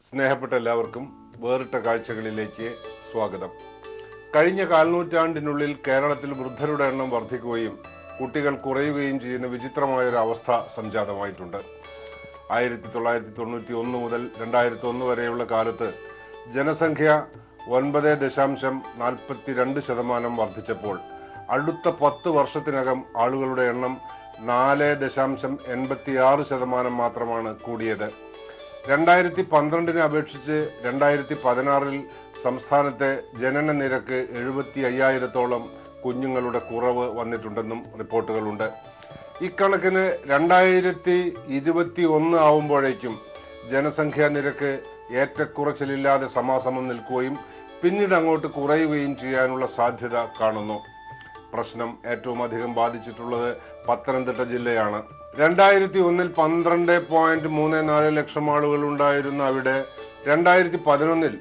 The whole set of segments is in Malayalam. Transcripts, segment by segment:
സ്നേഹപ്പെട്ട എല്ലാവർക്കും വേറിട്ട കാഴ്ചകളിലേക്ക് സ്വാഗതം. കഴിഞ്ഞ കാൽനൂറ്റാണ്ടിനുള്ളിൽ കേരളത്തിൽ വൃദ്ധരുടെ എണ്ണം വർദ്ധിക്കുകയും കുട്ടികൾ കുറയുകയും ചെയ്യുന്ന വിചിത്രമായൊരു അവസ്ഥ സംജാതമായിട്ടുണ്ട്. 1991 മുതൽ 2001 വരെയുള്ള കാലത്ത് ജനസംഖ്യ 9.42% വർദ്ധിച്ചപ്പോൾ അടുത്ത 10 വർഷത്തിനകം ആളുകളുടെ എണ്ണം 4.86% മാത്രമാണ് കൂടിയത്. 2012 അപേക്ഷിച്ച് 2016 സംസ്ഥാനത്തെ ജനന നിരക്ക് 75,000-ഓളം കുഞ്ഞുങ്ങളുടെ കുറവ് വന്നിട്ടുണ്ടെന്നും റിപ്പോർട്ടുകളുണ്ട്. ഇക്കണക്കിന് 2021 ആവുമ്പോഴേക്കും ജനസംഖ്യാ നിരക്ക് ഏറ്റക്കുറച്ചിലില്ലാതെ സമാസമം നിൽക്കുകയും പിന്നീട് അങ്ങോട്ട് കുറയുകയും ചെയ്യാനുള്ള സാധ്യത കാണുന്നു. പ്രശ്നം ഏറ്റവും അധികം ബാധിച്ചിട്ടുള്ളത് പത്തനംതിട്ട ജില്ലയാണ്. 2001 12.34 ലക്ഷം ആളുകൾ ഉണ്ടായിരുന്ന അവിടെ 2011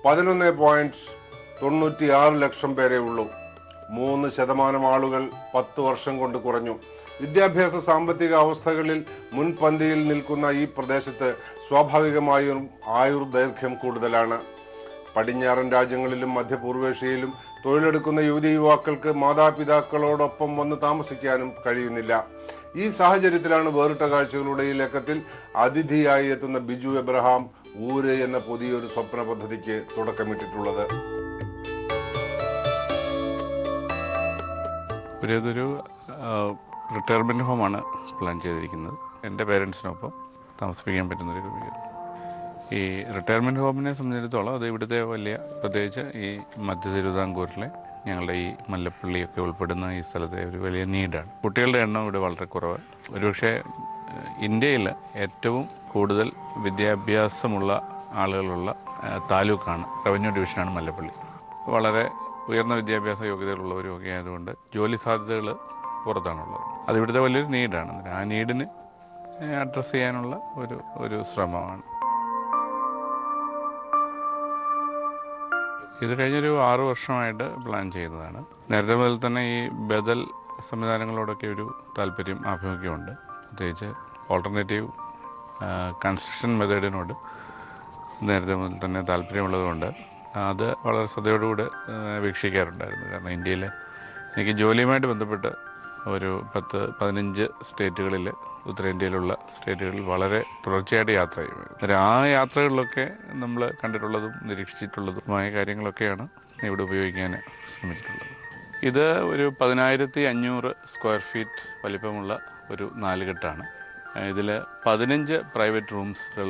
11.96 ലക്ഷം പേരേ ഉള്ളൂ. 3% ആളുകൾ 10 വർഷം കൊണ്ട് കുറഞ്ഞു. വിദ്യാഭ്യാസ സാമ്പത്തിക അവസ്ഥകളിൽ മുൻപന്തിയിൽ നിൽക്കുന്ന ഈ പ്രദേശത്ത് സ്വാഭാവികമായും ആയുർദൈർഘ്യം കൂടുതലാണ്. പടിഞ്ഞാറൻ രാജ്യങ്ങളിലും മധ്യപൂർവേഷ്യയിലും തൊഴിലെടുക്കുന്ന യുവക്കൾക്ക് മാതാപിതാക്കളോടൊപ്പം വന്ന് താമസിക്കാനും കഴിയുന്നില്ല. ഈ സാഹചര്യത്തിലാണ് വേറിട്ട കാഴ്ചകളുടെ ഈ ലക്കത്തിൽ അതിഥിയായി എത്തുന്ന ബിജു എബ്രഹാം ഊര് എന്ന പുതിയൊരു സ്വപ്ന പദ്ധതിക്ക് തുടക്കമിട്ടിട്ടുള്ളത്. ഇതൊരു റിട്ടയർമെൻറ്റ് ഹോമാണ് പ്ലാൻ ചെയ്തിരിക്കുന്നത്. എൻ്റെ പേരൻസിനൊപ്പം താമസിപ്പിക്കാൻ പറ്റുന്നൊരു ക്രമീകരണം. ഈ റിട്ടയർമെൻറ്റ് ഹോമിനെ സംബന്ധിച്ചിടത്തോളം അത് ഇവിടുത്തെ വലിയ, പ്രത്യേകിച്ച് ഈ മധ്യ തിരുവിതാംകൂറിലെ ഞങ്ങളുടെ ഈ മല്ലപ്പള്ളിയൊക്കെ ഉൾപ്പെടുന്ന ഈ സ്ഥലത്തെ ഒരു വലിയ നീഡാണ്. കുട്ടികളുടെ എണ്ണം ഇവിടെ വളരെ കുറവ്. ഒരുപക്ഷെ ഇന്ത്യയിൽ ഏറ്റവും കൂടുതൽ വിദ്യാഭ്യാസമുള്ള ആളുകളുള്ള താലൂക്കാണ്, റവന്യൂ ഡിവിഷനാണ് മല്ലപ്പള്ളി. വളരെ ഉയർന്ന വിദ്യാഭ്യാസ യോഗ്യതകളുള്ളവരും ഒക്കെ ആയതുകൊണ്ട് ജോലി സാധ്യതകൾ പുറത്താണുള്ളത്. അതിവിടുത്തെ വലിയൊരു നീഡാണ്. ആ നീഡിന് അഡ്രസ്സ് ചെയ്യാനുള്ള ഒരു ശ്രമമാണ്. ഇത് കഴിഞ്ഞൊരു 6 വർഷമായിട്ട് പ്ലാൻ ചെയ്യുന്നതാണ്. നേരത്തെ മുതൽ തന്നെ ഈ ബദൽ സംവിധാനങ്ങളോടൊക്കെ ഒരു താല്പര്യം, ആഭിമുഖ്യമുണ്ട്. പ്രത്യേകിച്ച് ഓൾട്ടർനേറ്റീവ് കൺസ്ട്രക്ഷൻ മെത്തേഡിനോട് നേരത്തെ മുതൽ തന്നെ താല്പര്യമുള്ളതുകൊണ്ട് അത് വളരെ ശ്രദ്ധയോടുകൂടി വീക്ഷിക്കാറുണ്ടായിരുന്നു. കാരണം ഇന്ത്യയിൽ എനിക്ക് ജോലിയുമായിട്ട് ബന്ധപ്പെട്ട് ഒരു 10-15 സ്റ്റേറ്റുകളിൽ, ഉത്തരേന്ത്യയിലുള്ള സ്റ്റേറ്റുകളിൽ വളരെ തുടർച്ചയായിട്ട് യാത്ര ചെയ്യുമായിരുന്നു. ആ യാത്രകളിലൊക്കെ നമ്മൾ കണ്ടിട്ടുള്ളതും നിരീക്ഷിച്ചിട്ടുള്ളതുമായ കാര്യങ്ങളൊക്കെയാണ് ഇവിടെ ഉപയോഗിക്കാൻ ശ്രമിച്ചിട്ടുള്ളത്. ഇത് ഒരു 10,500 സ്ക്വയർ ഫീറ്റ് വലിപ്പമുള്ള ഒരു 4 കെട്ടാണ്. ഇതിൽ 15 പ്രൈവറ്റ് റൂംസുകൾ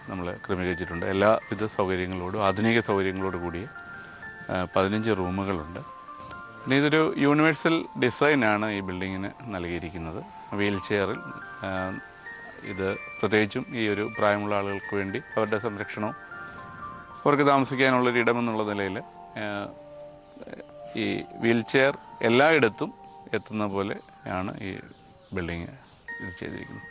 നമ്മൾ ക്രമീകരിച്ചിട്ടുണ്ട്. എല്ലാവിധ സൗകര്യങ്ങളോടും ആധുനിക സൗകര്യങ്ങളോട് കൂടിയ 15 റൂമുകളുണ്ട്. പിന്നെ ഇതൊരു യൂണിവേഴ്സൽ ഡിസൈനാണ് ഈ ബിൽഡിങ്ങിന് നൽകിയിരിക്കുന്നത്. വീൽ ചെയറിൽ ഇത് പ്രത്യേകിച്ചും ഈ ഒരു പ്രായമുള്ള ആളുകൾക്ക് വേണ്ടി അവരുടെ സംരക്ഷണവും അവർക്ക് താമസിക്കാനുള്ളൊരു ഇടമെന്നുള്ള നിലയിൽ ഈ വീൽ ചെയർ എല്ലായിടത്തും എത്തുന്ന പോലെയാണ് ഈ ബിൽഡിങ് ഇത് ചെയ്തിരിക്കുന്നത്.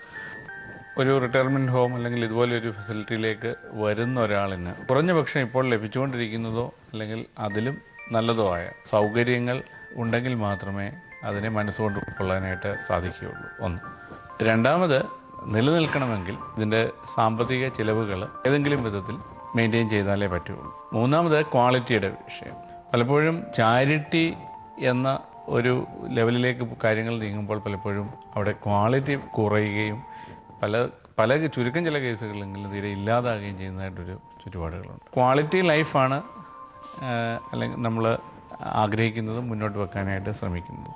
ഒരു റിട്ടയർമെൻറ്റ് ഹോം അല്ലെങ്കിൽ ഇതുപോലൊരു ഫെസിലിറ്റിയിലേക്ക് വരുന്ന ഒരാളിന് കുറഞ്ഞ പക്ഷം ഇപ്പോൾ ലഭിച്ചുകൊണ്ടിരിക്കുന്നതോ അല്ലെങ്കിൽ അതിലും നല്ലതോ ആയ സൗകര്യങ്ങൾ ഉണ്ടെങ്കിൽ മാത്രമേ അതിനെ മനസ്സുകൊണ്ട് ഉൾക്കൊള്ളാനായിട്ട് സാധിക്കുകയുള്ളൂ. ഒന്ന്. രണ്ടാമത്, നിലനിൽക്കണമെങ്കിൽ ഇതിൻ്റെ സാമ്പത്തിക ചിലവുകൾ ഏതെങ്കിലും വിധത്തിൽ മെയിൻറ്റെയിൻ ചെയ്താലേ പറ്റുള്ളൂ. മൂന്നാമത്, ക്വാളിറ്റിയുടെ വിഷയം. പലപ്പോഴും ചാരിറ്റി എന്ന ഒരു ലെവലിലേക്ക് കാര്യങ്ങൾ നീങ്ങുമ്പോൾ പലപ്പോഴും അവിടെ ക്വാളിറ്റി കുറയുകയും പല ചുരുക്കം ചില കേസുകളിലെങ്കിലും തീരെ ഇല്ലാതാകുകയും ചെയ്യുന്നതായിട്ടൊരു ചുറ്റുപാടുകളുണ്ട്. ക്വാളിറ്റി ലൈഫാണ് അല്ലെങ്കിൽ നമ്മൾ ആഗ്രഹിക്കുന്നതും മുന്നോട്ട് വെക്കാനായിട്ട് ശ്രമിക്കുന്നതും.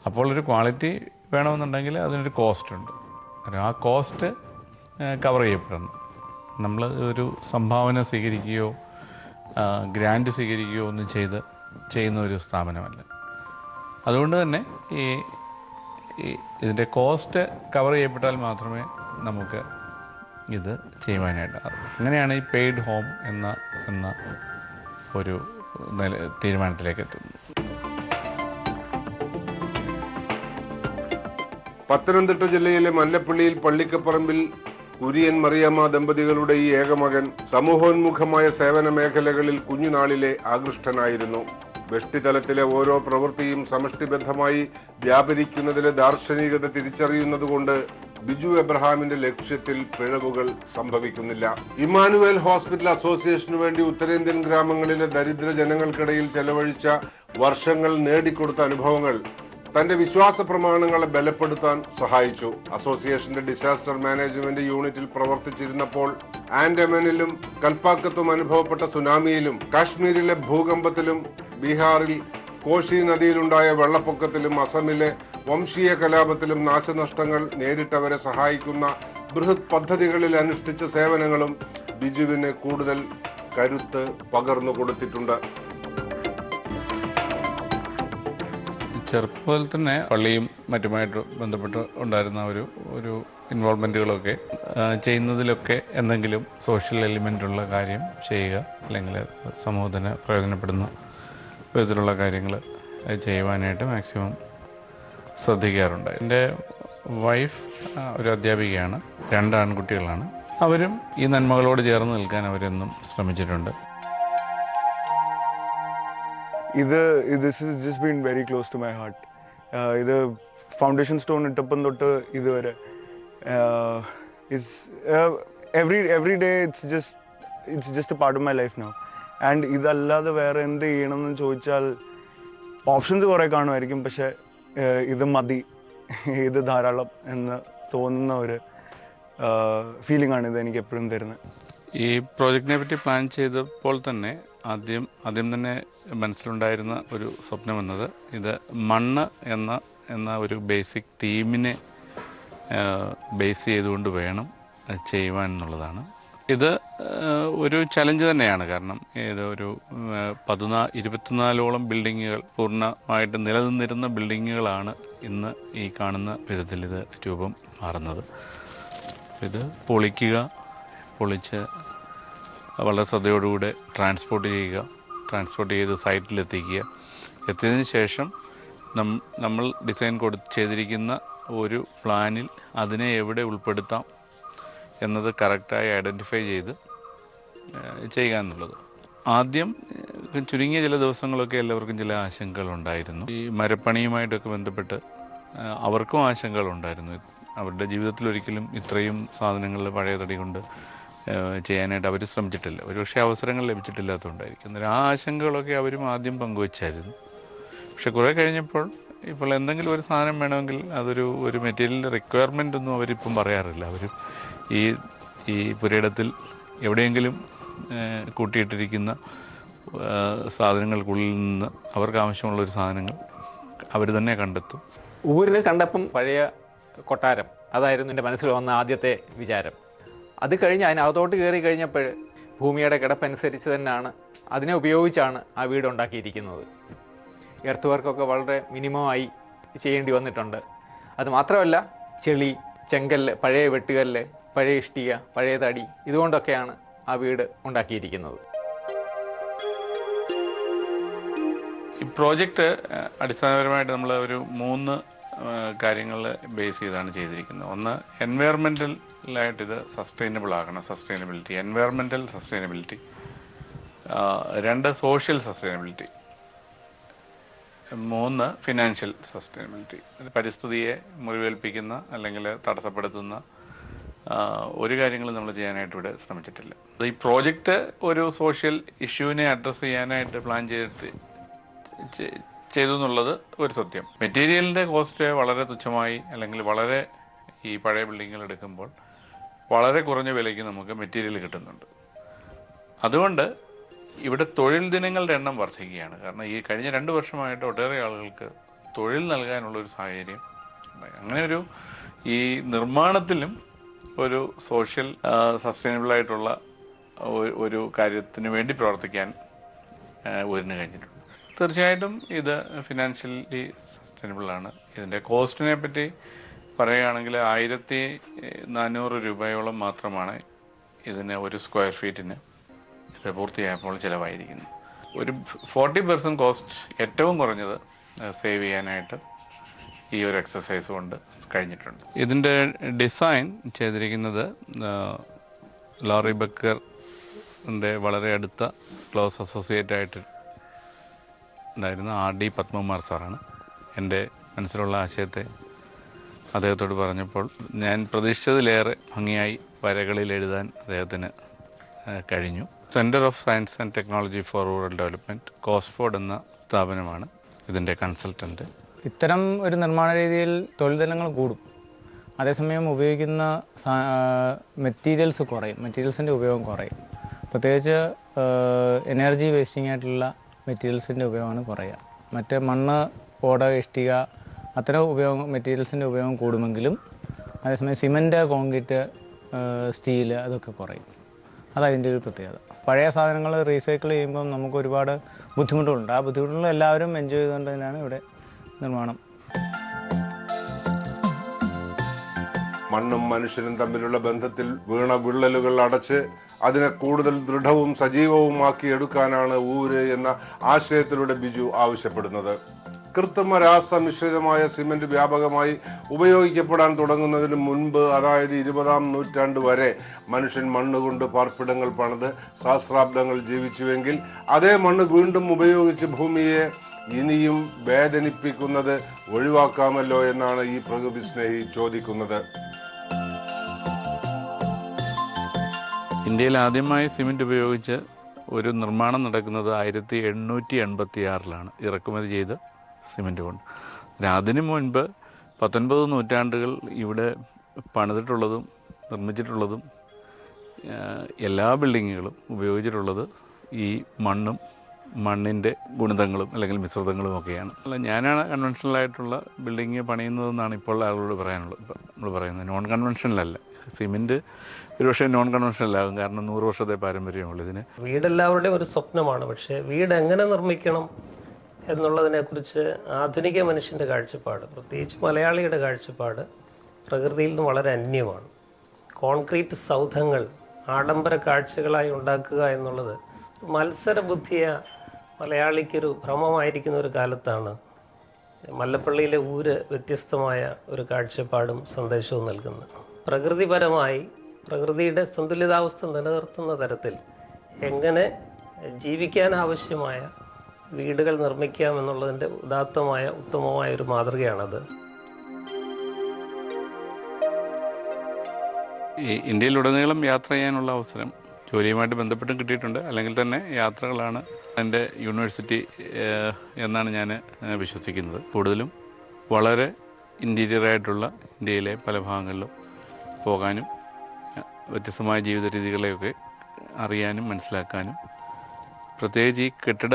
അപ്പോൾ ഒരു ക്വാളിറ്റി വേണമെന്നുണ്ടെങ്കിൽ അതിനൊരു കോസ്റ്റുണ്ട്. ആ കോസ്റ്റ് കവർ ചെയ്യപ്പെടണം. നമ്മൾ ഒരു സംഭാവന സ്വീകരിക്കുകയോ ഗ്രാൻഡ് സ്വീകരിക്കുകയോ ഒന്നും ചെയ്യുന്ന ഒരു സ്ഥാപനമല്ല. അതുകൊണ്ട് തന്നെ ഇതിൻ്റെ കോസ്റ്റ് കവർ ചെയ്യപ്പെട്ടാൽ മാത്രമേ നമുക്ക് ഇത് ചെയ്യുവാനായിട്ടാകും. അങ്ങനെയാണ് ഈ പെയ്ഡ് ഹോം എന്ന ഒരു തീരുമാനത്തിലേക്ക് എത്തുന്നത്. പത്തനംതിട്ട ജില്ലയിലെ മല്ലപ്പള്ളിയിൽ പള്ളിക്കപ്പറമ്പിൽ കുര്യൻ മറിയമ്മ ദമ്പതികളുടെ ഈ ഏകമകൻ സമൂഹോന്മുഖമായ സേവന മേഖലകളിൽ കുഞ്ഞുനാളിലെ ആകൃഷ്ടനായിരുന്നു. വ്യഷ്ടിതലത്തിലെ ഓരോ പ്രവൃത്തിയും സമഷ്ടിബദ്ധമായി വ്യാപരിക്കുന്നതിലെ ദാർശനികത തിരിച്ചറിയുന്നതുകൊണ്ട് ബിജു എബ്രഹാമിന്റെ ലക്ഷ്യത്തിൽ പിഴവുകൾ സംഭവിക്കുന്നില്ല. ഇമ്മാനുവേൽ ഹോസ്പിറ്റൽ അസോസിയേഷനു വേണ്ടി ഉത്തരേന്ത്യൻ ഗ്രാമങ്ങളിലെ ദരിദ്ര ജനങ്ങൾക്കിടയിൽ ചെലവഴിച്ച വർഷങ്ങൾ നേടിക്കൊടുത്ത അനുഭവങ്ങൾ തന്റെ വിശ്വാസ പ്രമാണങ്ങളെ ബലപ്പെടുത്താൻ സഹായിച്ചു. അസോസിയേഷന്റെ ഡിസാസ്റ്റർ മാനേജ്മെന്റ് യൂണിറ്റിൽ പ്രവർത്തിച്ചിരുന്നപ്പോൾ ആൻഡമാനിലും കൽപ്പാക്കത്തും അനുഭവപ്പെട്ട സുനാമിയിലും കാശ്മീരിലെ ഭൂകമ്പത്തിലും ബീഹാറിൽ കോശി നദിയിലുണ്ടായ വെള്ളപ്പൊക്കത്തിലും അസമിലെ വംശീയ കലാപത്തിലും നാശനഷ്ടങ്ങൾ നേരിട്ടവരെ സഹായിക്കുന്ന ബൃഹത് പദ്ധതികളിൽ അനുഷ്ഠിച്ച സേവനങ്ങളും ബിജുവിന് കൂടുതൽ കരുത്ത് പകർന്നു കൊടുത്തിട്ടുണ്ട്. ചെറുപ്പം തന്നെ പള്ളിയും മറ്റുമായിട്ട് ബന്ധപ്പെട്ട് ഉണ്ടായിരുന്ന ഒരു ഇൻവോൾവ്മെൻറ്റുകളൊക്കെ ചെയ്യുന്നതിലൊക്കെ എന്തെങ്കിലും സോഷ്യൽ എലിമെൻ്റുള്ള കാര്യം ചെയ്യുക, അല്ലെങ്കിൽ സമൂഹത്തിന് പ്രയോജനപ്പെടുന്ന വിധത്തിലുള്ള കാര്യങ്ങൾ ചെയ്യുവാനായിട്ട് മാക്സിമം ശ്രദ്ധിക്കാറുണ്ട്. എൻ്റെ വൈഫ് ഒരു അധ്യാപികയാണ്, 2 ആൺകുട്ടികളാണ്. അവരും ഈ നന്മകളോട് ചേർന്ന് നിൽക്കാൻ അവരെന്നും ശ്രമിച്ചിട്ടുണ്ട്. This has just been very close to my heart. ഇത് ഫൗണ്ടേഷൻ സ്റ്റോൺ ഇട്ടപ്പം തൊട്ട് ഇതുവരെ every day it's just a part of my life now. And ഇതല്ലാതെ വേറെ എന്ത് ചെയ്യണമെന്ന് ചോദിച്ചാൽ ഓപ്ഷൻസ് കുറേ കാണുമായിരിക്കും, പക്ഷേ ഇത് മതി, ഇത് ധാരാളം എന്ന് തോന്നുന്ന ഒരു ഫീലിംഗ് ആണ് ഇത് എനിക്ക് എപ്പോഴും തരുന്നത്. ഈ പ്രോജക്റ്റിനെ പറ്റി പ്ലാൻ ചെയ്തപ്പോൾ തന്നെ ആദ്യം തന്നെ മനസ്സിലുണ്ടായിരുന്ന ഒരു സ്വപ്നം എന്നത് ഇത് മണ്ണ് എന്ന ഒരു ബേസിക് തീമിനെ ബേസ് ചെയ്തുകൊണ്ട് വേണം ചെയ്യുവാൻ എന്നുള്ളതാണ്. ഇത് ഒരു ചലഞ്ച് തന്നെയാണ്. കാരണം ഇത് ഒരു 24ഓളം ബിൽഡിങ്ങുകൾ പൂർണ്ണമായിട്ട് നിലനിന്നിരുന്ന ബിൽഡിങ്ങുകളാണ് ഇന്ന് ഈ കാണുന്ന വിധത്തിൽ ഇത് രൂപം മാറുന്നത്. ഇത് പൊളിച്ച് വളരെ ശ്രദ്ധയോടുകൂടെ ട്രാൻസ്പോർട്ട് ചെയ്ത് സൈറ്റിലെത്തിക്കുക. എത്തിയതിന് ശേഷം നമ്മൾ ഡിസൈൻ ചെയ്തിരിക്കുന്ന ഒരു പ്ലാനിൽ അതിനെ എവിടെ ഉൾപ്പെടുത്താം എന്നത് കറക്റ്റായി ഐഡൻറ്റിഫൈ ചെയ്ത് ചെയ്യുക എന്നുള്ളത്. ആദ്യം ചുരുങ്ങിയ ചില ദിവസങ്ങളൊക്കെ എല്ലാവർക്കും ചില ആശങ്കകളുണ്ടായിരുന്നു. ഈ മരപ്പണിയുമായിട്ടൊക്കെ ബന്ധപ്പെട്ട് അവർക്കും ആശങ്കകളുണ്ടായിരുന്നു. അവരുടെ ജീവിതത്തിലൊരിക്കലും ഇത്രയും സാധനങ്ങൾ പഴയ തടി കൊണ്ട് ചെയ്യാനായിട്ട് അവർ ശ്രമിച്ചിട്ടില്ല. ഒരുപക്ഷെ അവസരങ്ങൾ ലഭിച്ചിട്ടില്ലാത്തതുകൊണ്ടായിരിക്കും. അന്നേരം ആ ആശങ്കകളൊക്കെ അവരും ആദ്യം പങ്കുവച്ചായിരുന്നു. പക്ഷെ കുറേ കഴിഞ്ഞപ്പോൾ ഇപ്പോൾ എന്തെങ്കിലും ഒരു സാധനം വേണമെങ്കിൽ ഒരു മെറ്റീരിയലിൻ്റെ റിക്വയർമെൻ്റ് ഒന്നും അവരിപ്പം പറയാറില്ല. അവർ ഈ പുരയിടത്തിൽ എവിടെയെങ്കിലും കൂട്ടിയിട്ടിരിക്കുന്ന സാധനങ്ങൾക്കുള്ളിൽ നിന്ന് അവർക്ക് ആവശ്യമുള്ളൊരു സാധനങ്ങൾ അവർ തന്നെ കണ്ടെത്തും. ഊരിനെ കണ്ടപ്പം പഴയ കൊട്ടാരം അതായിരുന്നു എൻ്റെ മനസ്സിൽ വന്ന ആദ്യത്തെ വിചാരം. അത് കഴിഞ്ഞ് അതിനകത്തോട്ട് കയറി കഴിഞ്ഞപ്പോൾ ഭൂമിയുടെ കിടപ്പനുസരിച്ച് തന്നെയാണ്, അതിനെ ഉപയോഗിച്ചാണ് ആ വീട് ഉണ്ടാക്കിയിരിക്കുന്നത്. എർത്ത് വർക്കൊക്കെ വളരെ മിനിമമായി ചെയ്യേണ്ടി വന്നിട്ടുണ്ട്. അത് മാത്രമല്ല ചെളി, ചെങ്കല്ല്, പഴയ വെട്ടുകല്ല്, പഴയ ഇഷ്ടിക, പഴയ തടി, ഇതുകൊണ്ടൊക്കെയാണ് ആ വീട് ഉണ്ടാക്കിയിരിക്കുന്നത്. ഈ പ്രോജക്റ്റ് അടിസ്ഥാനപരമായിട്ട് നമ്മൾ ഒരു 3 കാര്യങ്ങൾ ബേസ് ചെയ്താണ് ചെയ്തിരിക്കുന്നത്. ഒന്ന്, എൻവയറമെൻ്റലായിട്ട് ഇത് സസ്റ്റൈനബിൾ ആകണം, environmental sustainability. 2, social sustainability. 3, financial sustainability. പരിസ്ഥിതിയെ മുറിവേൽപ്പിക്കുന്ന അല്ലെങ്കിൽ തടസ്സപ്പെടുത്തുന്ന ഒരു കാര്യങ്ങളും നമ്മൾ ചെയ്യാനായിട്ട് ഇവിടെ ശ്രമിച്ചിട്ടില്ല. ഈ പ്രോജക്റ്റ് ഒരു സോഷ്യൽ ഇഷ്യൂവിനെ അഡ്രസ്സ് ചെയ്യാനായിട്ട് പ്ലാൻ ചെയ്തു എന്നുള്ളത് ഒരു സത്യം. മെറ്റീരിയലിൻ്റെ കോസ്റ്റ് വളരെ തുച്ഛമായി, അല്ലെങ്കിൽ വളരെ ഈ പഴയ ബിൽഡിങ്ങുകൾ എടുക്കുമ്പോൾ വളരെ കുറഞ്ഞ വിലയ്ക്ക് നമുക്ക് മെറ്റീരിയൽ കിട്ടുന്നുണ്ട്. അതുകൊണ്ട് ഇവിടെ തൊഴിൽ ദിനങ്ങളുടെ എണ്ണം വർദ്ധിക്കുകയാണ്. കാരണം ഈ കഴിഞ്ഞ 2 വർഷമായിട്ട് ഒട്ടേറെ ആളുകൾക്ക് തൊഴിൽ നൽകാനുള്ളൊരു സാഹചര്യം ഉണ്ടായി. അങ്ങനെ ഈ നിർമ്മാണത്തിലും ഒരു സോഷ്യൽ സസ്റ്റൈനബിളായിട്ടുള്ള ഒരു കാര്യത്തിന് വേണ്ടി പ്രവർത്തിക്കാൻ ഊരിന് കഴിഞ്ഞിട്ടുണ്ട്. തീർച്ചയായിട്ടും ഇത് ഫിനാൻഷ്യലി സസ്റ്റൈനബിളാണ്. ഇതിൻ്റെ കോസ്റ്റിനെ പറ്റി പറയുകയാണെങ്കിൽ 1400 രൂപയോളം മാത്രമാണ് ഇതിന് ഒരു സ്ക്വയർ ഫീറ്റിന് ഇത് പൂർത്തിയായപ്പോൾ ചിലവായിരിക്കുന്നത്. ഒരു 40% കോസ്റ്റ് ഏറ്റവും കുറഞ്ഞത് സേവ് ചെയ്യാനായിട്ട് ഈ ഒരു എക്സസൈസ് കൊണ്ട് കഴിഞ്ഞിട്ടുണ്ട്. ഇതിൻ്റെ ഡിസൈൻ ചെയ്തിരിക്കുന്നത് ലോറി ബക്കറിൻ്റെ വളരെ അടുത്ത ക്ലോസ് അസോസിയേറ്റ് ആയിട്ട് ഉണ്ടായിരുന്ന R.D. പത്മകുമാർ സാറാണ് എൻ്റെ മനസ്സിലുള്ള ആശയത്തെ അദ്ദേഹത്തോട് പറഞ്ഞപ്പോൾ ഞാൻ പ്രതീക്ഷിച്ചതിലേറെ ഭംഗിയായി വരകളിൽ എഴുതാൻ അദ്ദേഹത്തിന് കഴിഞ്ഞു. Centre of science and technology for rural development, Costford എന്ന സ്ഥാപനമാണ് ഇതിൻ്റെ കൺസൾട്ടൻറ്റ്. ഇത്തരം ഒരു നിർമ്മാണ രീതിയിൽ തൊഴിൽ ദിനങ്ങൾ കൂടും, അതേസമയം ഉപയോഗിക്കുന്ന മെറ്റീരിയൽസ് കുറയും, മെറ്റീരിയൽസിൻ്റെ ഉപയോഗം കുറയും. പ്രത്യേകിച്ച് എനർജി വേസ്റ്റിംഗ് ആയിട്ടുള്ള മെറ്റീരിയൽസിൻ്റെ ഉപയോഗമാണ് കുറയുക. മറ്റ് മണ്ണ്, ഓട, ഇഷ്ടിക അത്തരം മെറ്റീരിയൽസിൻ്റെ ഉപയോഗം കൂടുമെങ്കിലും അതേസമയം സിമൻറ്റ്, കോൺക്രീറ്റ്, സ്റ്റീല് അതൊക്കെ കുറയും. അതതിൻ്റെ ഒരു പ്രത്യേകത. പഴയ സാധനങ്ങൾ റീസൈക്കിൾ ചെയ്യുമ്പോൾ നമുക്ക് ഒരുപാട് ബുദ്ധിമുട്ടുകളുണ്ട്. ആ ബുദ്ധിമുട്ടുകൾ എല്ലാവരും എൻജോയ് ചെയ്തുകൊണ്ട് തന്നെയാണ് ഇവിടെ നിർമ്മാണം. മണ്ണും മനുഷ്യനും തമ്മിലുള്ള ബന്ധത്തിൽ വീണ വിള്ളലുകൾ അടച്ച് അതിനെ കൂടുതൽ ദൃഢവും സജീവവുമാക്കി എടുക്കാനാണ് ഊര് എന്ന ആശയത്തിലൂടെ ബിജു ആവശ്യപ്പെടുന്നത്. കൃത്രിമ രാസമിശ്രിതമായ സിമന്റ് വ്യാപകമായി ഉപയോഗിക്കപ്പെടാൻ തുടങ്ങുന്നതിന് മുൻപ്, അതായത് 20-ാം നൂറ്റാണ്ട് വരെ മനുഷ്യൻ മണ്ണുകൊണ്ട് പാർപ്പിടങ്ങൾ പണിത് സഹസ്രാബ്ദങ്ങൾ ജീവിച്ചുവെങ്കിൽ അതേ മണ്ണ് വീണ്ടും ഉപയോഗിച്ച് ഭൂമിയെ ഇനിയും വേദനിപ്പിക്കുന്നത് ഒഴിവാക്കാമല്ലോ എന്നാണ് ഈ പ്രകൃതി സ്നേഹി ചോദിക്കുന്നത്. ഇന്ത്യയിൽ ആദ്യമായി സിമൻറ്റ് ഉപയോഗിച്ച് ഒരു നിർമ്മാണം നടക്കുന്നത് 1886-ലാണ് ഇറക്കുമതി ചെയ്ത സിമൻറ്റ് കൊണ്ട്. അതിനു മുൻപ് 19 നൂറ്റാണ്ടുകൾ ഇവിടെ പണിതിട്ടുള്ളതും നിർമ്മിച്ചിട്ടുള്ളതും എല്ലാ ബിൽഡിങ്ങുകളും ഉപയോഗിച്ചിട്ടുള്ളത് ഈ മണ്ണും മണ്ണിൻ്റെ ഗുണിതങ്ങളും അല്ലെങ്കിൽ മിശ്രിതങ്ങളും ഒക്കെയാണ്. അല്ല, ഞാനാണ് കൺവെൻഷനലായിട്ടുള്ള ബിൽഡിങ് പണിയുന്നതെന്നാണ് ഇപ്പോൾ ആളുകളോട് പറയാനുള്ളത്. നമ്മൾ പറയുന്നത് നോൺ കൺവെൻഷനലല്ല. സിമൻറ്റ് ഒരുപക്ഷെ നോൺ കൺവെൻഷനലാകും, കാരണം 100 വർഷത്തെ പാരമ്പര്യമുള്ളൂ ഇതിന്. വീടെല്ലാവരുടെയും ഒരു സ്വപ്നമാണ്. പക്ഷേ വീട് എങ്ങനെ നിർമ്മിക്കണം എന്നുള്ളതിനെക്കുറിച്ച് ആധുനിക മനുഷ്യൻ്റെ കാഴ്ചപ്പാട്, പ്രത്യേകിച്ച് മലയാളിയുടെ കാഴ്ചപ്പാട് പ്രകൃതിയിൽ നിന്ന് വളരെ അന്യമാണ്. കോൺക്രീറ്റ് സൗധങ്ങൾ ആഡംബര കാഴ്ചകളായി ഉണ്ടാക്കുക എന്നുള്ളത് മത്സര ബുദ്ധിയ മലയാളിക്കൊരു ഭ്രമമായിരിക്കുന്ന ഒരു കാലത്താണ് മല്ലപ്പള്ളിയിലെ ഊര് വ്യത്യസ്തമായ ഒരു കാഴ്ചപ്പാടും സന്ദേശവും നൽകുന്നത്. പ്രകൃതിപരമായി പ്രകൃതിയുടെ സന്തുലിതാവസ്ഥ നിലനിർത്തുന്ന തരത്തിൽ എങ്ങനെ ജീവിക്കാൻ ആവശ്യമായ വീടുകൾ നിർമ്മിക്കാമെന്നുള്ളതിൻ്റെ ഉദാത്തമായ ഉത്തമമായ ഒരു മാതൃകയാണത്. ഈ ഇന്ത്യയിലുടനീളം യാത്ര ചെയ്യാനുള്ള അവസരം ജോലിയുമായിട്ട് ബന്ധപ്പെട്ടും കിട്ടിയിട്ടുണ്ട്. അല്ലെങ്കിൽ തന്നെ യാത്രകളാണ് എൻ്റെ യൂണിവേഴ്സിറ്റി എന്നാണ് ഞാൻ വിശ്വസിക്കുന്നത്. കൂടുതലും വളരെ ഇൻറ്റീരിയറായിട്ടുള്ള ഇന്ത്യയിലെ പല ഭാഗങ്ങളിലും പോകാനും വ്യത്യസ്തമായ ജീവിത രീതികളെയൊക്കെ അറിയാനും മനസ്സിലാക്കാനും, പ്രത്യേകിച്ച് ഈ കെട്ടിട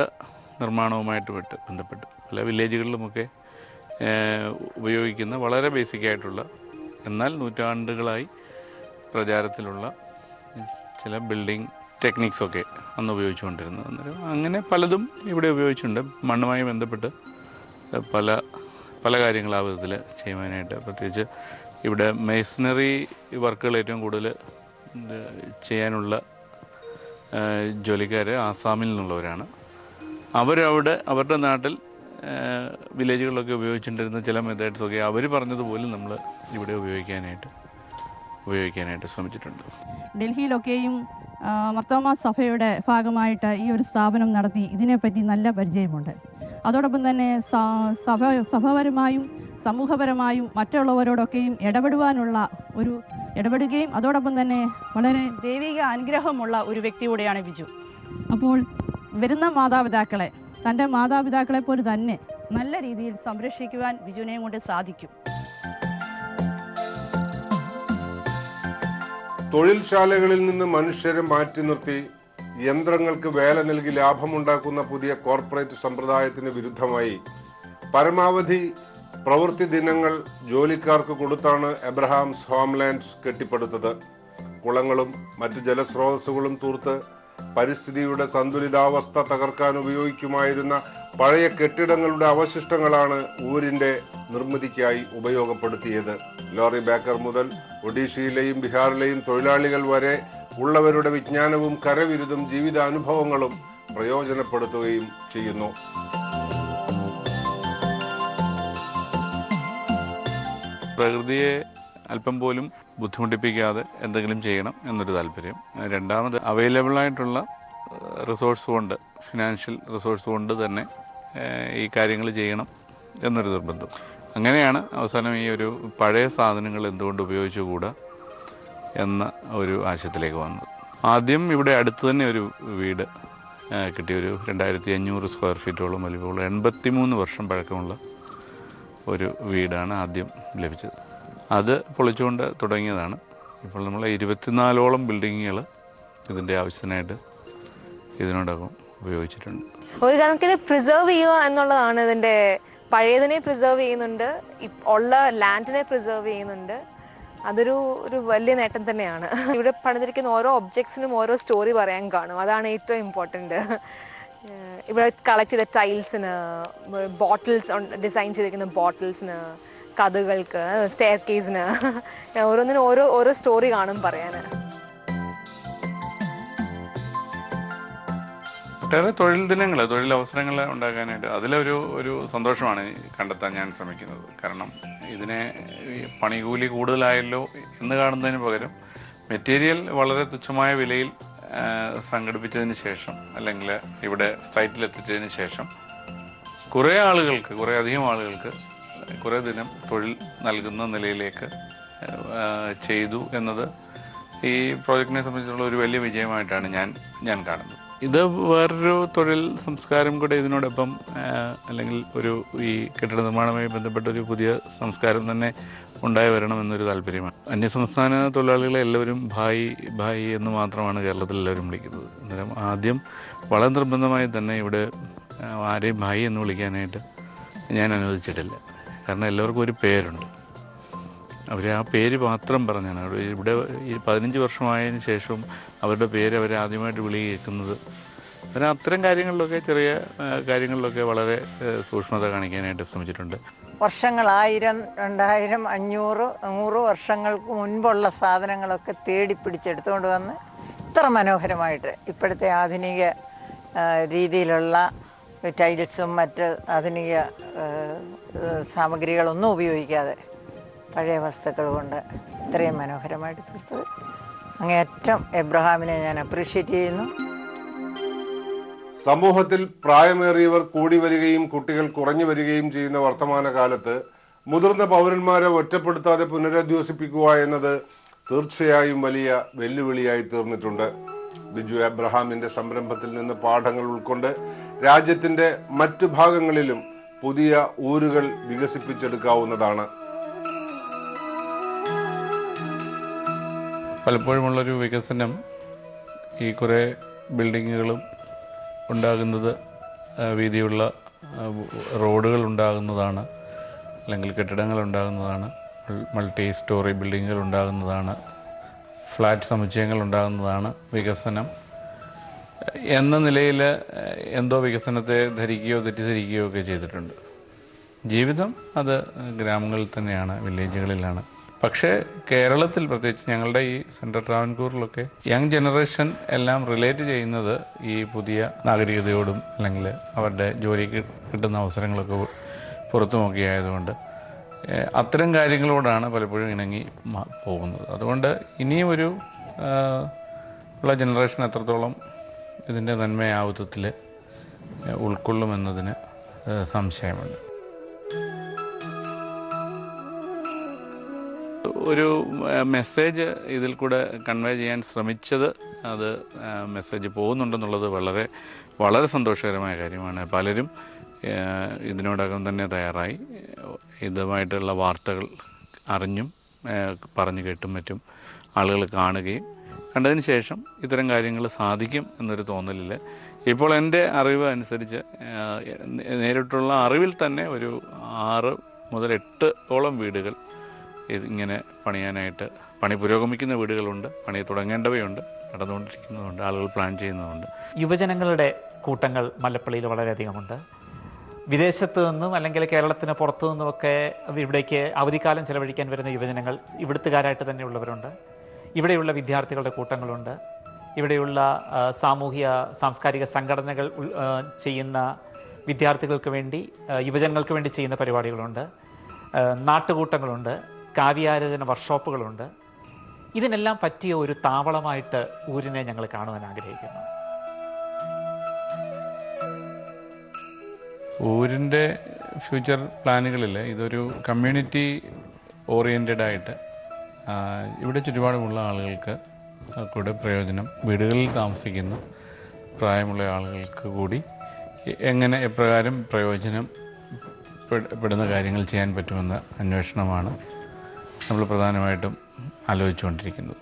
നിർമ്മാണവുമായിട്ട് ബന്ധപ്പെട്ട് പല വില്ലേജുകളിലുമൊക്കെ ഉപയോഗിക്കുന്ന വളരെ ബേസിക്കായിട്ടുള്ള എന്നാൽ നൂറ്റാണ്ടുകളായി പ്രചാരത്തിലുള്ള ചില ബിൽഡിംഗ് ടെക്നിക്സൊക്കെ അന്ന് ഉപയോഗിച്ചുകൊണ്ടിരുന്നത്. അന്നേരം അങ്ങനെ പലതും ഇവിടെ ഉപയോഗിച്ചിട്ടുണ്ട്. മണ്ണുമായി ബന്ധപ്പെട്ട് പല കാര്യങ്ങൾ ആ വിധത്തിൽ ചെയ്യുവാനായിട്ട്. പ്രത്യേകിച്ച് ഇവിടെ മേസണറി വർക്കുകൾ ഏറ്റവും കൂടുതൽ ചെയ്യാനുള്ള ജോലിക്കാർ ആസാമിൽ നിന്നുള്ളവരാണ്. അവരുടെ നാട്ടിൽ വില്ലേജുകളിലൊക്കെ ഉപയോഗിച്ചുകൊണ്ടിരുന്ന ചില മെത്തേഡ്സൊക്കെ അവർ പറഞ്ഞതുപോലെ നമ്മൾ ഇവിടെ ഉപയോഗിക്കാനായിട്ട് ശ്രമിച്ചിട്ടുണ്ട്. ഡൽഹിയിലൊക്കെയും മർത്തോമ സഭയുടെ ഭാഗമായിട്ട് ഈ ഒരു സ്ഥാപനം നടത്തി ഇതിനെപ്പറ്റി നല്ല പരിചയമുണ്ട്. അതോടൊപ്പം തന്നെ സഭപരമായും സമൂഹപരമായും മറ്റുള്ളവരോടൊക്കെയും ഇടപെടുകയും അതോടൊപ്പം തന്നെ വളരെ ദൈവിക അനുഗ്രഹമുള്ള ഒരു വ്യക്തി കൂടെയാണ് ബിജു. അപ്പോൾ വരുന്ന മാതാപിതാക്കളെ തൻ്റെ മാതാപിതാക്കളെ പോലെ തന്നെ നല്ല രീതിയിൽ സംരക്ഷിക്കുവാൻ ബിജുവിനെയും കൊണ്ട് സാധിക്കും. തൊഴിൽശാലകളിൽ നിന്ന് മനുഷ്യരെ മാറ്റി നിർത്തി യന്ത്രങ്ങൾക്ക് വേല നൽകി ലാഭമുണ്ടാക്കുന്ന പുതിയ കോർപ്പറേറ്റ് സമ്പ്രദായത്തിന് വിരുദ്ധമായി പരമാവധി പ്രവൃത്തി ദിനങ്ങൾ ജോലിക്കാർക്ക് കൊടുത്താണ് എബ്രഹാംസ് ഹോംലാൻഡ് കെട്ടിപ്പടുത്തത്. കുളങ്ങളും മറ്റ് ജലസ്രോതസ്സുകളും തൂർത്ത് പരിസ്ഥിതിയുടെ സന്തുലിതാവസ്ഥ തകർക്കാൻ ഉപയോഗിക്കുമായിരുന്ന പഴയ കെട്ടിടങ്ങളുടെ അവശിഷ്ടങ്ങളാണ് ഊരിന്റെ നിർമ്മിതിക്കായി ഉപയോഗപ്പെടുത്തിയത്. ലോറി ബേക്കർ മുതൽ ഒഡീഷയിലെയും ബീഹാറിലെയും തൊഴിലാളികൾ വരെ ഉള്ളവരുടെ വിജ്ഞാനവും കരവിരുതും ജീവിതാനുഭവങ്ങളും പ്രയോജനപ്പെടുത്തുകയും ചെയ്യുന്നു. പ്രകൃതിയെ അല്പം പോലും ബുദ്ധിമുട്ടിപ്പിക്കാതെ എന്തെങ്കിലും ചെയ്യണം എന്നൊരു താല്പര്യം. രണ്ടാമത് അവൈലബിളായിട്ടുള്ള റിസോഴ്സ് കൊണ്ട്, ഫിനാൻഷ്യൽ റിസോഴ്സ് കൊണ്ട് തന്നെ ഈ കാര്യങ്ങൾ ചെയ്യണം എന്നൊരു നിർബന്ധം. അങ്ങനെയാണ് അവസാനം ഈ ഒരു പഴയ സാധനങ്ങൾ എന്തുകൊണ്ട് ഉപയോഗിച്ചുകൂടാ എന്ന ഒരു ആശയത്തിലേക്ക് വന്നത്. ആദ്യം ഇവിടെ അടുത്ത് തന്നെ ഒരു വീട് കിട്ടിയൊരു 2500 സ്ക്വയർ ഫീറ്റോളം വലിപ്പമുള്ള 83 വർഷം പഴക്കമുള്ള ഒരു വീടാണ് ആദ്യം ലഭിച്ചത്. അത് പൊളിച്ചുകൊണ്ട് തുടങ്ങിയതാണ്. ഇപ്പോൾ നമ്മൾ 24ഓളം ബിൽഡിങ്ങുകൾ ഇതിൻ്റെ ആവശ്യത്തിനായിട്ട് ഇതിനോടകം ഉപയോഗിച്ചിട്ടുണ്ട്. ഒരു കണക്കിന് പ്രിസർവ് ചെയ്യുക എന്നുള്ളതാണ് ഇതിൻ്റെ. പഴയതിനെ പ്രിസർവ് ചെയ്യുന്നുണ്ട്, ഉള്ള ലാൻഡിനെ പ്രിസർവ് ചെയ്യുന്നുണ്ട്. അതൊരു വലിയ നേട്ടം തന്നെയാണ്. ഇവിടെ പണിതിരിക്കുന്ന ഓരോ ഒബ്ജക്ട്സിനും ഓരോ സ്റ്റോറി പറയാൻ കാണും. അതാണ് ഏറ്റവും ഇമ്പോർട്ടൻറ്റ്. ഇവിടെ കളക്ട് ചെയ്ത ടൈൽസിന്, ബോട്ടിൽസ് ഡിസൈൻ ചെയ്തിരിക്കുന്ന ബോട്ടിൽസിന്, കഥകൾക്ക്, സ്റ്റെയർ കേസിന്, ഓരോന്നിനും ഓരോ സ്റ്റോറി കാണും പറയാൻ. ഒട്ടേറെ തൊഴിലവസരങ്ങൾ ഉണ്ടാക്കാനായിട്ട് അതിലൊരു സന്തോഷമാണ് കണ്ടെത്താൻ ഞാൻ ശ്രമിക്കുന്നത്. കാരണം ഇതിനെ പണികൂലി കൂടുതലായല്ലോ എന്ന് കാണുന്നതിന് പകരം മെറ്റീരിയൽ വളരെ തുച്ഛമായ വിലയിൽ സംഘടിപ്പിച്ചതിന് ശേഷം, അല്ലെങ്കിൽ ഇവിടെ സൈറ്റിലെത്തിച്ചതിന് ശേഷം കുറേ അധികം ആളുകൾക്ക് കുറേ ദിനം തൊഴിൽ നൽകുന്ന നിലയിലേക്ക് ചെയ്തു എന്നത് ഈ പ്രോജക്റ്റിനെ സംബന്ധിച്ചുള്ള ഒരു വലിയ വിജയമായിട്ടാണ് ഞാൻ കാണുന്നത്. ഇത് വേറൊരു തൊഴിൽ സംസ്കാരം കൂടെ ഇതിനോടൊപ്പം, അല്ലെങ്കിൽ ഈ കെട്ടിട നിർമ്മാണവുമായി ബന്ധപ്പെട്ട ഒരു പുതിയ സംസ്കാരം തന്നെ ഉണ്ടായി വരണമെന്നൊരു താല്പര്യമാണ്. അന്യസംസ്ഥാന തൊഴിലാളികളെ എല്ലാവരും ഭായി എന്ന് മാത്രമാണ് കേരളത്തിൽ എല്ലാവരും വിളിക്കുന്നത്. അന്നേരം ആദ്യം വളരെ നിർബന്ധമായി തന്നെ ഇവിടെ ആരെയും ഭായി എന്ന് വിളിക്കാനായിട്ട് ഞാൻ അനുവദിച്ചിട്ടില്ല. കാരണം എല്ലാവർക്കും ഒരു പേരുണ്ട്. അവർ ആ പേര് മാത്രം പറഞ്ഞാണ് ഇവിടെ ഈ 15 വർഷമായതിനു ശേഷം അവരുടെ പേര് അവർ ആദ്യമായിട്ട് വിളി കേൾക്കുന്നത്. അതിന് അത്തരം കാര്യങ്ങളിലൊക്കെ, ചെറിയ കാര്യങ്ങളിലൊക്കെ വളരെ സൂക്ഷ്മത കാണിക്കാനായിട്ട് ശ്രമിച്ചിട്ടുണ്ട്. വർഷങ്ങൾ 1000, 2000, 500, 100 വർഷങ്ങൾക്ക് മുൻപുള്ള സാധനങ്ങളൊക്കെ തേടി പിടിച്ചെടുത്തുകൊണ്ട് വന്ന് ഇത്ര മനോഹരമായിട്ട് ഇപ്പോഴത്തെ ആധുനിക രീതിയിലുള്ള ടൈൽസും മറ്റ് ആധുനിക സാമഗ്രികളൊന്നും ഉപയോഗിക്കാതെ പഴയ വസ്തുക്കൾ കൊണ്ട് ഇത്രയും മനോഹരമായിട്ട് തീർത്തത് അങ്ങേയറ്റം എബ്രഹാമിനെ ഞാൻ അപ്രീഷിയേറ്റ് ചെയ്യുന്നു. സമൂഹത്തിൽ പ്രായമേറിയവർ കൂടി വരികയും കുട്ടികൾ കുറഞ്ഞു വരികയും ചെയ്യുന്ന വർത്തമാനകാലത്ത് മുതിർന്ന പൗരന്മാരെ ഒറ്റപ്പെടുത്താതെ പുനരധിവസിപ്പിക്കുക എന്നത് തീർച്ചയായും വലിയ വെല്ലുവിളിയായി തീർന്നിട്ടുണ്ട്. ബിജു എബ്രഹാമിന്റെ സംരംഭത്തിൽ നിന്ന് പാഠങ്ങൾ ഉൾക്കൊണ്ട് രാജ്യത്തിന്റെ മറ്റു ഭാഗങ്ങളിലും പുതിയ ഊരുകൾ വികസിപ്പിച്ചെടുക്കാവുന്നതാണ്. പലപ്പോഴുമുള്ളൊരു വികസനം ഈ കുറേ ബിൽഡിങ്ങുകളും ഉണ്ടാകുന്നത്, വീതിയുള്ള റോഡുകൾ ഉണ്ടാകുന്നതാണ്, അല്ലെങ്കിൽ കെട്ടിടങ്ങൾ ഉണ്ടാകുന്നതാണ്, മൾട്ടി സ്റ്റോറി ബിൽഡിങ്ങുകൾ ഉണ്ടാകുന്നതാണ്, ഫ്ലാറ്റ് സമുച്ചയങ്ങൾ ഉണ്ടാകുന്നതാണ് വികസനം എന്ന നിലയിൽ എന്തോ വികസനത്തെ തെറ്റിദ്ധരിക്കുകയോ ഒക്കെ ചെയ്തിട്ടുണ്ട്. ജീവിതം അത് ഗ്രാമങ്ങളിൽ തന്നെയാണ്, വില്ലേജുകളിലാണ്. പക്ഷേ കേരളത്തിൽ, പ്രത്യേകിച്ച് ഞങ്ങളുടെ ഈ സെൻട്രൽ ട്രാവൻകൂറിലൊക്കെ യങ് ജനറേഷൻ എല്ലാം റിലേറ്റ് ചെയ്യുന്നത് ഈ പുതിയ നാഗരികതയോടും, അല്ലെങ്കിൽ അവരുടെ ജോലിക്ക് കിട്ടുന്ന അവസരങ്ങളൊക്കെ പുറത്തു നോക്കിയായതുകൊണ്ട് അത്തരം കാര്യങ്ങളോടാണ് പലപ്പോഴും ഇണങ്ങി പോകുന്നത്. അതുകൊണ്ട് ഇനിയും ഉള്ള ജനറേഷൻ എത്രത്തോളം ഇതിൻ്റെ നന്മയാവുത്തത്തിൽ ഉൾക്കൊള്ളുമെന്നതിന് സംശയമുണ്ട്. ഒരു മെസ്സേജ് ഇതിൽ കൂടെ കൺവേ ചെയ്യാൻ ശ്രമിച്ചത്, അത് മെസ്സേജ് പോകുന്നുണ്ടെന്നുള്ളത് വളരെ വളരെ സന്തോഷകരമായ കാര്യമാണ്. പലരും ഇതിനോടകം തന്നെ തയ്യാറായി ഇതുമായിട്ടുള്ള വാർത്തകൾ അറിഞ്ഞും പറഞ്ഞു കേട്ടും മറ്റും ആളുകൾ കാണുകയും കണ്ടതിന് ശേഷം ഇത്തരം കാര്യങ്ങൾ സാധിക്കും എന്നൊരു തോന്നലിൽ ഇപ്പോൾ എൻ്റെ അറിവ് അനുസരിച്ച് നേരിട്ടുള്ള അറിവിൽ തന്നെ ഒരു 6 മുതൽ 8ഓളം വീടുകൾ ഇങ്ങനെ പണിയാനായിട്ട്, പണി പുരോഗമിക്കുന്ന വീടുകളുണ്ട്, പണി തുടങ്ങേണ്ടവയുണ്ട്, നടന്നുകൊണ്ടിരിക്കുന്നതുണ്ട്, ആളുകൾ പ്ലാൻ ചെയ്യുന്നതുണ്ട്. യുവജനങ്ങളുടെ കൂട്ടങ്ങൾ മല്ലപ്പള്ളിയിൽ വളരെയധികമുണ്ട്. വിദേശത്ത് നിന്നും അല്ലെങ്കിൽ കേരളത്തിന് പുറത്തു നിന്നുമൊക്കെ ഇവിടേക്ക് അവധിക്കാലം ചെലവഴിക്കാൻ വരുന്ന യുവജനങ്ങൾ ഇവിടുത്തുകാരായിട്ട് തന്നെയുള്ളവരുണ്ട്. ഇവിടെയുള്ള വിദ്യാർത്ഥികളുടെ കൂട്ടങ്ങളുണ്ട്. ഇവിടെയുള്ള സാമൂഹിക സാംസ്കാരിക സംഘടനകൾ ചെയ്യുന്ന വിദ്യാർത്ഥികൾക്ക് വേണ്ടി, യുവജനങ്ങൾക്ക് വേണ്ടി ചെയ്യുന്ന പരിപാടികളുണ്ട്. നാട്ടുകൂട്ടങ്ങളുണ്ട്, കാവ്യാരാധന വർക്ക്ഷോപ്പുകളുണ്ട്. ഇതിനെല്ലാം പറ്റിയ ഒരു താവളമായിട്ട് ഊരിനെ ഞങ്ങൾ കാണുവാൻ ആഗ്രഹിക്കുന്നു. ഊരിൻ്റെ ഫ്യൂച്ചർ പ്ലാനുകളിൽ ഇതൊരു കമ്മ്യൂണിറ്റി ഓറിയൻറ്റഡ് ആയിട്ട് ഇവിടെ ചുറ്റുപാടുമുള്ള ആളുകൾക്ക് കൂടെ പ്രയോജനം, വീടുകളിൽ താമസിക്കുന്ന പ്രായമുള്ള ആളുകൾക്ക് കൂടി എങ്ങനെ എപ്രകാരം പ്രയോജനം പെടുന്ന കാര്യങ്ങൾ ചെയ്യാൻ പറ്റുമെന്ന അന്വേഷണമാണ് നമ്മൾ പ്രധാനമായിട്ടും ആലോചിച്ചുകൊണ്ടിരിക്കുന്നത്.